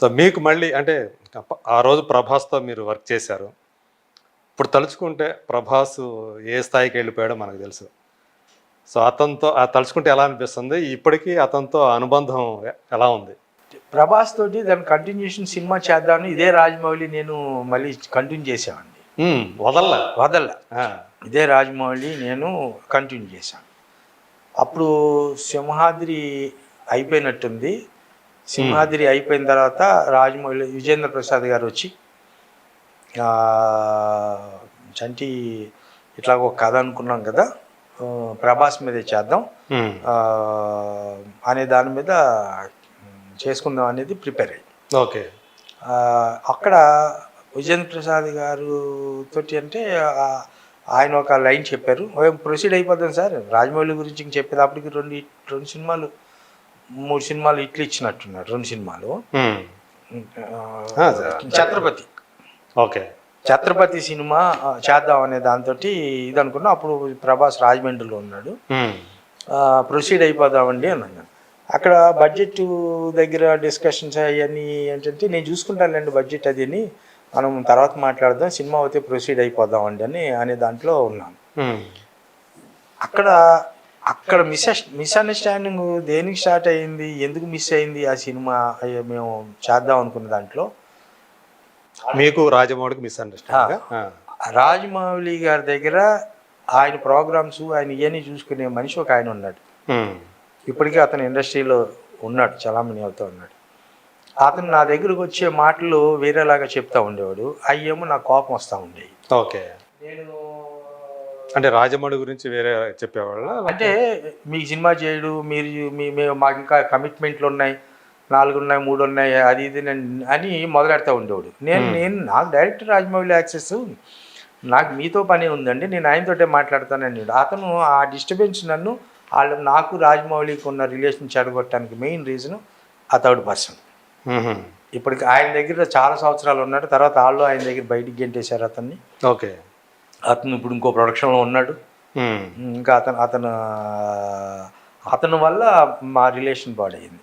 So మీకు మళ్ళీ అంటే ఆ రోజు ప్రభాస్‌తో మీరు వర్క్ చేశారు. ఇప్పుడు తలుచుకుంటే ప్రభాస్ ఏ స్థాయికి వెళ్ళిపోయాడో మనకు తెలుసు. సో అతనితో తలుచుకుంటే ఎలా అనిపిస్తుంది? ఇప్పటికి అతనితో అనుబంధం ఎలా ఉంది? ప్రభాస్ తోటి దాని కంటిన్యూషన్ సినిమా చేద్దామని ఇదే రాజమౌళి నేను మళ్ళీ కంటిన్యూ చేసామండి. వదల్లా. వదల్లా. ఆ! ఇదే రాజమౌళి నేను కంటిన్యూ చేశాను. అప్పుడు సింహాద్రి అయిపోయినట్టుంది. సింహాద్రి అయిపోయిన తర్వాత రాజమౌళి విజేంద్ర ప్రసాద్ గారు వచ్చి చంటి ఇట్లా ఒక కథ అనుకున్నాం కదా, ప్రభాస్ మీదే చేద్దాం అనే దాని మీద చేసుకుందాం అనేది ప్రిపేర్ అయ్యి. ఓకే. అక్కడ విజేంద్ర ప్రసాద్ గారు తోటి అంటే ఆయన ఒక లైన్ చెప్పారు, ప్రొసీడ్ అయిపోతాం సార్, రాజమౌళి గురించి చెప్పేది. అప్పటికి రెండు సినిమాలు 3 సినిమాలు ఇట్లు ఇచ్చినట్టున్నారు. 2 సినిమాలు. ఛత్రపతి. ఓకే. ఛత్రపతి సినిమా చేద్దాం అనే దాంతో ఇది అనుకున్నా. అప్పుడు ప్రభాస్ రాజమండ్రిలో ఉన్నాడు. ప్రొసీడ్ అయిపోదామండి అన్నాను. అక్కడ బడ్జెట్ దగ్గర డిస్కషన్స్ అవన్నీ ఏంటంటే, నేను చూసుకుంటానులేండి బడ్జెట్ అది అని, మనం తర్వాత మాట్లాడదాం, సినిమా అయితే ప్రొసీడ్ అయిపోదామండి అనే దాంట్లో ఉన్నాను. అక్కడ మిస్అండర్స్టాండింగ్ దేనికి స్టార్ట్ అయ్యింది, ఎందుకు మిస్ అయింది ఆ సినిమా మేము చేద్దాం అనుకున్న దాంట్లో. మీకు రాజమౌళికి మిస్అండర్స్టాండింగ్. రాజమౌళి గారి దగ్గర ఆయన ప్రోగ్రామ్స్ ఆయన ఇవన్నీ చూసుకునే మనిషి ఒక ఆయన ఉన్నాడు. ఇప్పటికీ అతను ఇండస్ట్రీలో ఉన్నాడు, చలామణి అవుతూ ఉన్నాడు. అతను నా దగ్గరకు వచ్చే మాటలు వేరేలాగా చెప్తా ఉండేవాడు. అయ్యేమో నాకు కోపం వస్తూ ఉండేవి. ఓకే. నేను అంటే రాజమౌళి గురించి వేరే చెప్పేవాళ్ళ, అంటే మీకు సినిమా చేయడు, మీరు మాకు ఇంకా కమిట్మెంట్లు ఉన్నాయి, 4 ఉన్నాయి, 3 ఉన్నాయి, అది ఇది అని మొదలెడతా ఉండేవాడు. నాకు డైరెక్ట్ రాజమౌళి యాక్సెస్, నాకు మీతో పని ఉందండి, నేను ఆయనతోటే మాట్లాడతానండి. అతను ఆ డిస్టర్బెన్స్ నన్ను నాకు రాజమౌళికి ఉన్న రిలేషన్ చెడగొట్టడానికి మెయిన్ రీజన్ ఆ థర్డ్ పర్సన్. ఇప్పటికి ఆయన దగ్గర చాలా సంవత్సరాలు ఉన్నాడు. తర్వాత వాళ్ళు ఆయన దగ్గర బయటికి గెంటేశారు అతన్ని. ఓకే. అతను ఇప్పుడు ఇంకో ప్రొడక్షన్లో ఉన్నాడు. ఇంకా అతను వల్ల మా రిలేషన్ పాడైంది.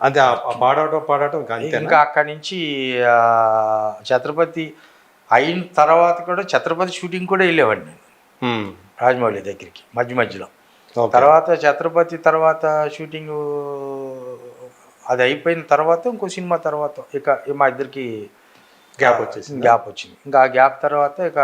అంటే పాడటం ఇంకా అక్కడి నుంచి ఛత్రపతి అయిన తర్వాత కూడా ఛత్రపతి షూటింగ్ కూడా వెళ్ళేవాడిని నేను రాజమౌళి దగ్గరికి మధ్యలో. తర్వాత ఛత్రపతి తర్వాత షూటింగ్ అది అయిపోయిన తర్వాత ఇంకో సినిమా తర్వాత ఇక మా ఇద్దరికి గ్యాప్ వచ్చింది. ఇంకా ఆ గ్యాప్ తర్వాత ఇక.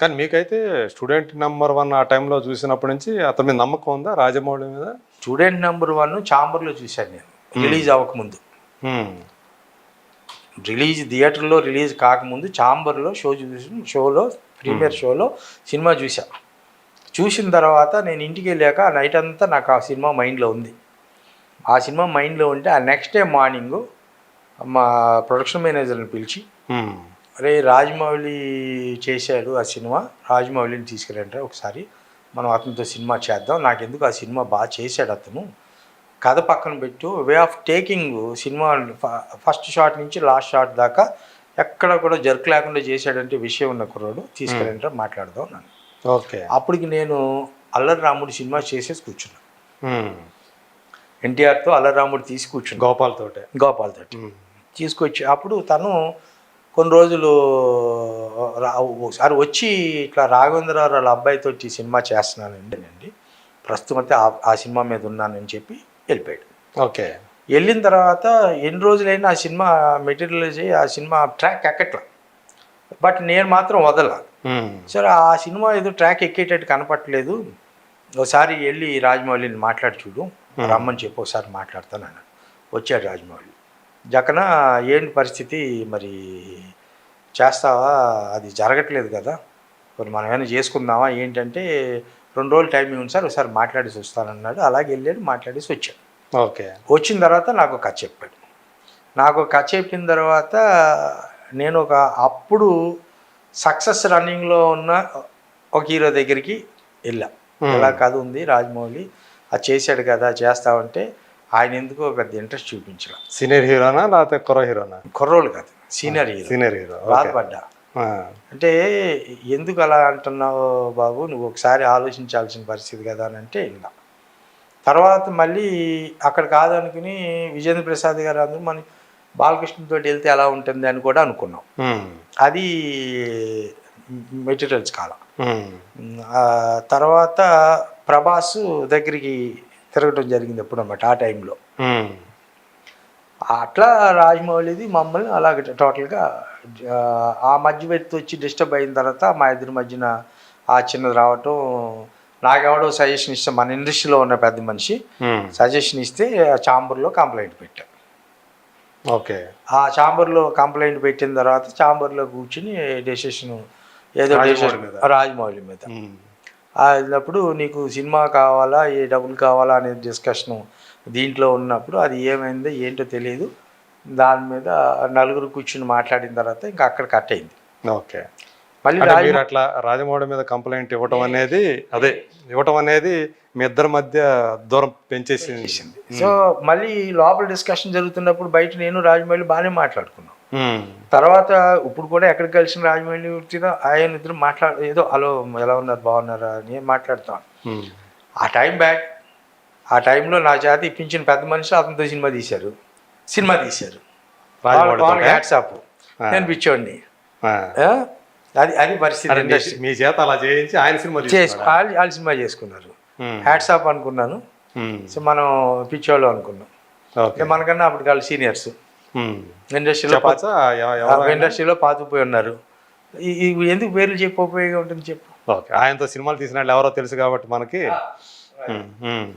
కానీ మీకైతే స్టూడెంట్ నెంబర్ 1 ఆ టైంలో చూసినప్పటి నుంచి అతని మీద నమ్మకం ఉందా రాజమౌళి మీద? స్టూడెంట్ నెంబర్ 1 చాంబర్లో చూశాను నేను, రిలీజ్ అవ్వకముందు. థియేటర్లో రిలీజ్ కాకముందు చాంబర్లో షోలో ప్రీమియర్ షోలో సినిమా చూసిన తర్వాత నేను ఇంటికి వెళ్ళాక ఆ నైట్ అంతా నాకు ఆ సినిమా మైండ్లో ఉంది. ఆ సినిమా మైండ్లో ఉంటే ఆ నెక్స్ట్ డే మార్నింగ్ మా ప్రొడక్షన్ మేనేజర్ని పిలిచి, అరే రాజమౌళి చేశాడు ఆ సినిమా, రాజమౌళిని తీసుకురండి ఒకసారి, మనం అతనితో సినిమా చేద్దాం, నాకెందుకు ఆ సినిమా బాగా చేశాడు అతను, కథ పక్కన పెట్టు, way of taking cinema first shot నుంచి లాస్ట్ షాట్ దాకా ఎక్కడ కూడా జర్క్ లేకుండా చేశాడంటే విషయం ఉన్న కుర్రాడు, తీసుకురండి మాట్లాడదాం నన్ను. ఓకే. అప్పటికి నేను అల్లరి రాముడు సినిమా చేసేసి కూర్చున్నాను. ఎన్టీఆర్తో అల్లరి రాముడు తీసి కూర్చున్నాను, గోపాల్తో తీసుకొచ్చి. అప్పుడు తను కొన్ని రోజులు ఒకసారి వచ్చి ఇట్లా రాఘవేంద్రరావు వాళ్ళ అబ్బాయితో సినిమా చేస్తున్నానండి, ప్రస్తుతం అయితే ఆ సినిమా మీద ఉన్నానని చెప్పి వెళ్ళిపోయాడు. ఓకే. వెళ్ళిన తర్వాత ఎన్ని రోజులైనా ఆ సినిమా మెటీరియలైజ్ అయ్యి ఆ సినిమా ట్రాక్ ఎక్కట్లా. బట్ నేను మాత్రం వదలా. సరే ఆ సినిమా ఏదో ట్రాక్ ఎక్కేటట్టు కనపట్లేదు, ఒకసారి వెళ్ళి రాజమౌళిని మాట్లాడి చూడు, రమ్మని చెప్పి ఒకసారి మాట్లాడతానన్నాడు. వచ్చాడు రాజమౌళి. జక్కన ఏంటి పరిస్థితి, మరి చేస్తావా, అది జరగట్లేదు కదా, మరి మనం ఏమైనా చేసుకుందామా ఏంటంటే, 2 రోజులు టైం ఇవ్వండి సార్, ఒకసారి మాట్లాడేసి వస్తానన్నాడు. అలాగే వెళ్ళాడు, మాట్లాడేసి వచ్చాడు. ఓకే. వచ్చిన తర్వాత నాకు కథ చెప్పాడు. నాకు కథ చెప్పిన తర్వాత నేను అప్పుడు సక్సెస్ రన్నింగ్లో ఉన్న ఒక హీరో దగ్గరికి వెళ్ళా. ఎలా కథ ఉంది రాజమౌళి, అది చేశాడు కదా, చేస్తామంటే ఆయన ఎందుకో పెద్ద ఇంట్రెస్ట్ చూపించలే. సీనియర్ హీరోనా లేకపోతే కుర్రోళ్ళు కాదు, సీనియర్ హీరో. బాధపడ్డా. అంటే ఎందుకు అలా అంటున్నావు బాబు, నువ్వు ఒకసారి ఆలోచించాల్సిన పరిస్థితి కదా అని అంటే ఇలా. తర్వాత మళ్ళీ అక్కడ కాదనుకుని విజేంద్ర ప్రసాద్ గారు అందరూ బాలకృష్ణతో వెళ్తే ఎలా ఉంటుంది అని కూడా అనుకున్నాం. ఉమ్, అది మెటీరియల్స్ కాల. ఉమ్, తర్వాత ప్రభాస్ దగ్గరికి తిరగడం జరిగింది ఎప్పుడు అన్నమాట ఆ టైంలో. ఉమ్, అట్లా రాజమౌళిది మమ్మల్ని అలాగే టోటల్గా ఆ మధ్య వ్యక్తి వచ్చి డిస్టర్బ్ అయిన తర్వాత మా ఇద్దరి మధ్యన ఆ చిన్నది రావటం, నాకెవడో సజెషన్ ఇస్తే మన ఇండస్ట్రీలో ఉన్న పెద్ద మనిషి ఉమ్, సజెషన్ ఇస్తే ఛాంబర్లో కంప్లైంట్ పెట్టాను. ఓకే. ఆ ఛాంబర్లో కంప్లైంట్ పెట్టిన తర్వాత ఛాంబర్లో కూర్చుని డెసిషన్ ఏదో రాజమౌళి మీద. రాజమౌళి మీద ఉమ్, వెళ్ళినప్పుడు నీకు సినిమా కావాలా ఏ డబ్బులు కావాలా అనే డిస్కషను దీంట్లో ఉన్నప్పుడు అది ఏమైందో ఏంటో తెలియదు. దాని మీద నలుగురు కూర్చుని మాట్లాడిన తర్వాత ఇంకా అక్కడ కట్ అయింది. ఓకే. మళ్ళీ అంటే మీరు అట్లా రాజమౌళి మీద కంప్లైంట్ ఇవ్వటం అనేది మీ ఇద్దరి మధ్య దూరం పెంచేసింది. సో మళ్ళీ లోపల డిస్కషన్ జరుగుతున్నప్పుడు బయట నేను రాజమౌళి బాగానే మాట్లాడుకున్నాం. ఉమ్, తర్వాత ఇప్పుడు కూడా ఎక్కడికి కలిసిన రాజమౌళి ఆయన ఇద్దరు ఏదో హలో ఎలా ఉన్నారు బాగున్నారా అని మాట్లాడుతాం. ఉమ్, ఆ టైం బ్యాక్, ఆ టైంలో నా చేత ఇప్పించిన పెద్ద మనిషి అతనితో సినిమా తీశారు. రాజమౌళితోనే? హ్యాట్సాప్. నేను పిచ్చోడిని. ఆ. అది పరిస్థితి. అరే, మీ చేత అలా చేయించి ఆయన సినిమా వాళ్ళు సినిమా చేసుకున్నారు. హ్యాట్సాప్ అనుకున్నాను. సో మనం పిచ్చోళ్ళు అనుకున్నాం. మనకన్నా అప్పుడు వాళ్ళు సీనియర్స్ ఇండస్ట్రీలో పాతుకుపోయి ఉన్నారు. ఎందుకు పేర్లు చెప్పకపోయేగా ఉంటుంది చెప్పు. ఓకే. ఆయనతో సినిమాలు తీసిన వాళ్ళు ఎవరో తెలుసు కాబట్టి మనకి.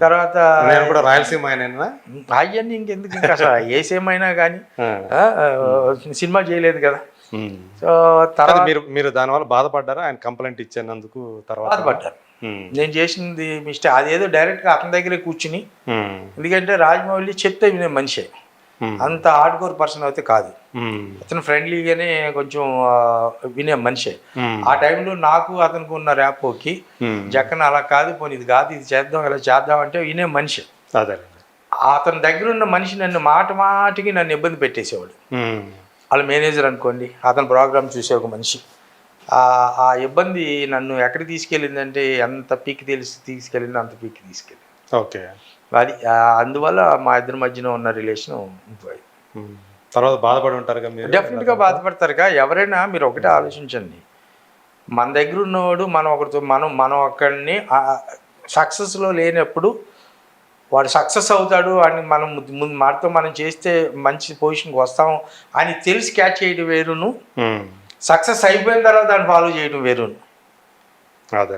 తర్వాత నేను కూడా రాయలసీమ ఆయన అవన్నీ ఇంకెందుకు, ఇంకా అసలు ఏ సినిమా అయినా కానీ సినిమా చేయలేదు కదా. సో తర్వాత మీరు దానివల్ల బాధపడ్డారా ఆయన కంప్లైంట్ ఇచ్చినందుకు? తర్వాత బాధపడ్డారు. నేను చేసింది మిస్టేక్. అదేదో డైరెక్ట్గా అతని దగ్గరే కూర్చుని, ఎందుకంటే రాజమౌళి చెప్తే వినే మనిషి, అంత హార్డ్కోర్ పర్సన్ అయితే కాదు. అతను ఫ్రెండ్లీగానే కొంచెం వినే మనిషి. ఆ టైంలో నాకు అతనికి ఉన్న ర్యాపోకి జక్కన అలా కాదు, పోనీ ఇది కాదు ఇది చేద్దాం ఇలా చేద్దాం అంటే వినే మనిషి. అదే అతని దగ్గర ఉన్న మనిషి నన్ను మాటికి నన్ను ఇబ్బంది పెట్టేసేవాడు. వాళ్ళ మేనేజర్ అనుకోండి, అతని ప్రోగ్రామ్ చూసే ఒక మనిషి. ఆ ఇబ్బంది నన్ను ఎక్కడికి తీసుకెళ్ళిందంటే ఎంత పీక్ తీసుకెళ్ళింది అంత పీక్ తీసుకెళ్ళింది. ఓకే. అది అందువల్ల మా ఇద్దరి మధ్యన ఉన్న రిలేషన్ పోయింది. తర్వాత బాధపడి ఉంటారు కదా? డెఫినెట్గా బాధపడతారుగా. ఎవరైనా మీరు ఒకటే ఆలోచించండి, మన దగ్గర ఉన్నవాడు మనం ఒక్కడిని సక్సెస్లో లేనప్పుడు వాడు సక్సెస్ అవుతాడు అని మనం మనతో మనం చేస్తే మంచి పొజిషన్కి వస్తాం అని తెలిసి క్యాచ్ చేయడం వేరును, సక్సెస్ అయిపోయిన తర్వాత దాన్ని ఫాలో చేయడం వేరును. అదే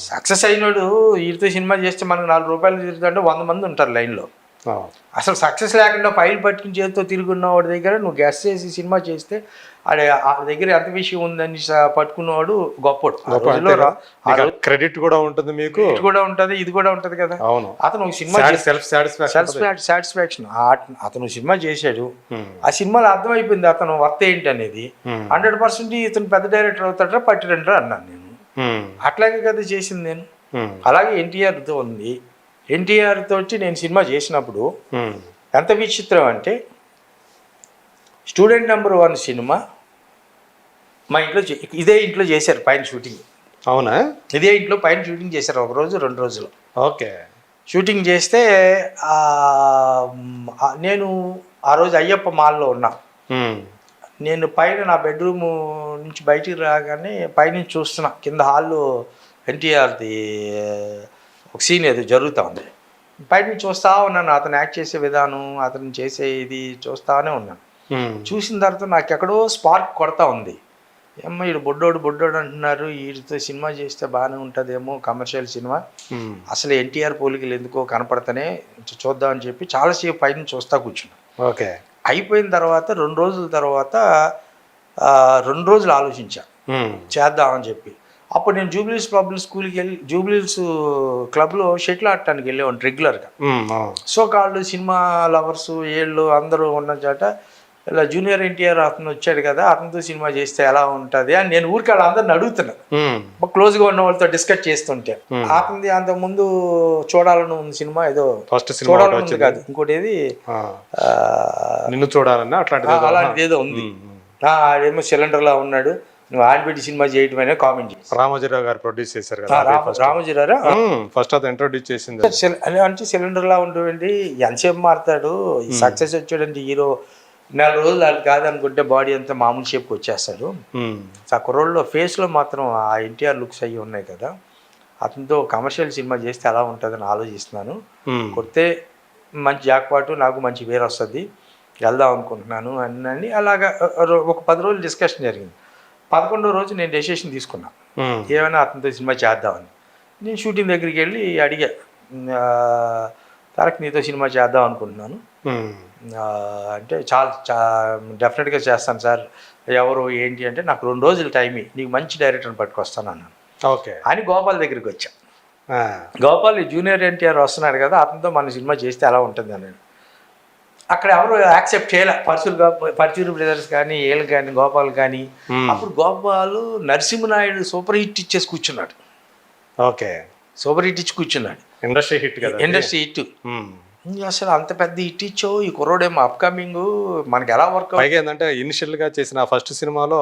సక్సెస్ అయినాడు వీటితో సినిమా చేస్తే మనకు 4 రూపాయలు తిరుగుతుంటే 100 మంది ఉంటారు లైన్లో. అసలు సక్సెస్ లేకుండా ఫైల్ పట్టుకుని చేతితో తిరుగున్న వాడి దగ్గర నువ్వు గెస్ట్ చేసి సినిమా చేస్తే ఆ దగ్గర ఎంత విషయం ఉందని పట్టుకున్నవాడు గొప్పడు. క్రెడిట్ కూడా ఉంటుంది, మీకు కూడా ఉంటుంది, ఇది కూడా ఉంటుంది కదా. అవును. అతను సినిమా సాటిస్ఫాక్షన్. అతను సినిమా చేశాడు, ఆ సినిమాలో అర్థమైపోయింది అతను వర్త్ ఏంటి అనేది. 100% ఇతను పెద్ద డైరెక్టర్ అవుతాడరా పట్టిరంటారా అన్నాను నేను. అట్లాగే కదా చేసింది నేను. అలాగే ఎన్టీఆర్తో ఉంది. ఎన్టీఆర్ తోటి నేను సినిమా చేసినప్పుడు ఎంత విచిత్రం అంటే, స్టూడెంట్ నెంబర్ 1 సినిమా మా ఇంట్లో ఇదే ఇంట్లో చేశారు పైన షూటింగ్. అవునా? ఇదే ఇంట్లో పైన షూటింగ్ చేశారు 1 రోజు 2 రోజులు. ఓకే. షూటింగ్ చేస్తే నేను ఆ రోజు అయ్యప్ప మాల్లో ఉన్నా. నేను పైన నా బెడ్రూమ్ నుంచి బయటికి రాగానే పైనుంచి చూస్తున్నా, కింద హాల్లో ఎన్టీఆర్ది ఒక సీన్ ఏదో జరుగుతూ ఉంది. పైన చూస్తూ ఉన్నాను, అతను యాక్ట్ చేసే విధానం, అతను చేసే ఇది చూస్తానే ఉన్నాను. చూసిన తర్వాత నాకు ఎక్కడో స్పార్క్ కొడతా ఉంది. ఏమో వీడు బొడ్డోడు అంటున్నారు, వీడితో సినిమా చేస్తే బాగానే ఉంటుందేమో, కమర్షియల్ సినిమా, అసలు ఎన్టీఆర్ పోలికలు ఎందుకో కనపడతానే చూద్దామని చెప్పి చాలాసేపు పైన చూస్తా కూర్చున్నాను. ఓకే. అయిపోయిన తర్వాత 2 రోజుల తర్వాత 2 రోజులు ఆలోచించా చేద్దామని చెప్పి. అప్పుడు నేను జూబ్లీహిల్స్ క్లబ్లో షటిల్ ఆడటానికి వెళ్ళేవాడిని రెగ్యులర్గా. సో కాళ్ళు సినిమా లవర్స్ ఏళ్ళు అందరూ ఉన్న చోట ఇలా జూనియర్ ఎన్టీఆర్ అతను వచ్చాడు కదా, అతనితో సినిమా చేస్తే ఎలా ఉంటుంది అని నేను ఊరికి వాళ్ళందరిని అడుగుతున్నాను. క్లోజ్గా ఉన్న వాళ్ళతో డిస్కస్ చేస్తుంటే అతనిది అంతకుముందు చూడాలని ఉంది సినిమా, ఏదో చూడాలని కాదు ఇంకోటి ఏది నిన్ను చూడాలని అలాంటిది ఏదో ఉంది. ఆడేమో సిలిండర్లా ఉన్నాడు, నువ్వు ఆడబెట్టి సినిమా చేయడం అనే కామెంట్ చేసి రామోజీరావు గారు ప్రొడ్యూస్ చేశారు కదా. రామోజీరావు ఫస్ట్ అది ఇంట్రొడ్యూస్ చేసింది. అంటే సిలిండర్లా ఉండేవండి, ఎంతసేపు మారుతాడు, సక్సెస్ వచ్చాడంటే హీరో, 4 రోజులు అది కాదనుకుంటే బాడీ అంతా మామూలు షేప్కి వచ్చేస్తాడు. ఆ కుర్రోళ్ళలో ఫేస్లో మాత్రం ఆ ఎన్టీఆర్ లుక్స్ అయ్యి ఉన్నాయి కదా, అతనితో కమర్షియల్ సినిమా చేస్తే ఎలా ఉంటుందని ఆలోచిస్తున్నాను. కొడితే మంచి జాక్పాటు, నాకు మంచి పేరు వస్తుంది, వెళ్దాం అనుకుంటున్నాను అని అలాగా ఒక 10 రోజులు డిస్కషన్ జరిగింది. 11వ రోజు నేను డెసిషన్ తీసుకున్నా, ఏమైనా అతనితో సినిమా చేద్దామని. నేను షూటింగ్ దగ్గరికి వెళ్ళి అడిగా, తారక్ నీతో సినిమా చేద్దాం అనుకుంటున్నాను అంటే డెఫినెట్గా చేస్తాను సార్, ఎవరు ఏంటి అంటే నాకు 2 రోజులు టైం నీకు మంచి డైరెక్టర్ని పట్టుకొస్తాను అన్నాను. ఓకే అని గోపాల్ దగ్గరికి వచ్చా. గోపాల్ జూనియర్ ఎన్టీఆర్ వస్తున్నాడు కదా, అతనితో మన సినిమా చేస్తే ఎలా ఉంటుంది అని. అక్కడ ఎవరు యాక్సెప్ట్ చేయలే, పర్చూరు బ్రదర్స్ కానీ వీళ్ళు కానీ గోపాల్ కానీ. అప్పుడు గోపాల్ నరసింహనాయుడు సూపర్ హిట్ ఇచ్చేసి కూర్చున్నాడు. ఓకే, సూపర్ హిట్ ఇచ్చి కూర్చున్నాడు, ఇండస్ట్రీ హిట్ కదా, ఇండస్ట్రీ హిట్. అసలు అంత పెద్ద హిట్ ఇచ్చావు, ఈ కుర్రోడేమో అప్కమింగ్, మనకి ఎలా వర్క్. పైగా ఏంటంటే ఇనిషియల్ గా చేసిన ఫస్ట్ సినిమాలో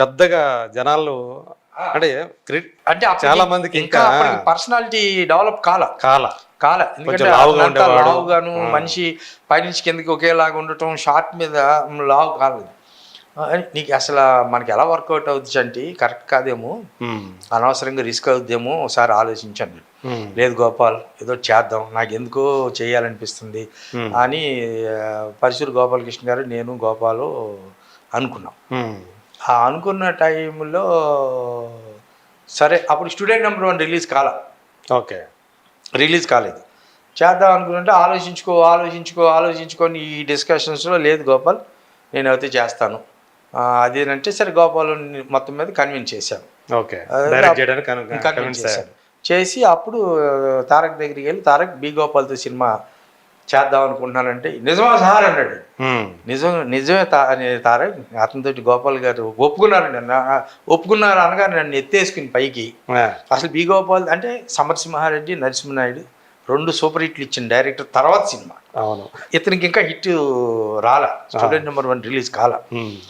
పెద్దగా జనాలు అంటే చాలా మందికి ఇంకా పర్సనాలిటీ డెవలప్ కాల ఎందుకంటే లావుగాను మనిషి పైనుంచి కిందకి ఒకేలాగా ఉండటం, షార్ట్ మీద లావు కాలేదు. నీకు అసలు మనకి ఎలా వర్కౌట్ అవుతుంది అంటే కరెక్ట్ కాదేమో, అనవసరంగా రిస్క్ అవుద్దేమో, ఒకసారి ఆలోచించండి. లేదు గోపాల్ ఏదో చేద్దాం, నాకు ఎందుకో చేయాలనిపిస్తుంది అని పరశురు గోపాలకృష్ణ గారు, నేను గోపాలు అనుకున్నాం. ఆ అనుకున్న టైంలో సరే, అప్పుడు స్టూడెంట్ నెంబర్ 1 రిలీజ్ కాలేదు. చేద్దాం అనుకుంటే ఆలోచించుకొని ఈ డిస్కషన్స్లో లేదు గోపాల్ నేను అయితే చేస్తాను అదేనంటే, సరే గోపాల్ మొత్తం మీద కన్విన్స్ చేశాను. కన్విన్స్ చేసి అప్పుడు తారక్ దగ్గరికి వెళ్ళి, తారక్ బి గోపాల్తో సినిమా చేద్దాం అనుకుంటున్నానంటే, నిజమా సార్ అన్నాడు. నిజమే తారక్, అతనితో గోపాల్ గారు ఒప్పుకున్నారు అనగా నన్ను ఎత్తేసుకుని పైకి. అసలు బి గోపాల్ అంటే సమరసింహారెడ్డి, నరసింహనాయుడు 2 సూపర్ హిట్లు ఇచ్చిన డైరెక్టర్ తర్వాత సినిమా. ఇతనికి ఇంకా హిట్ రాలా, స్టూడెంట్ నెంబర్ 1 రిలీజ్ కాల.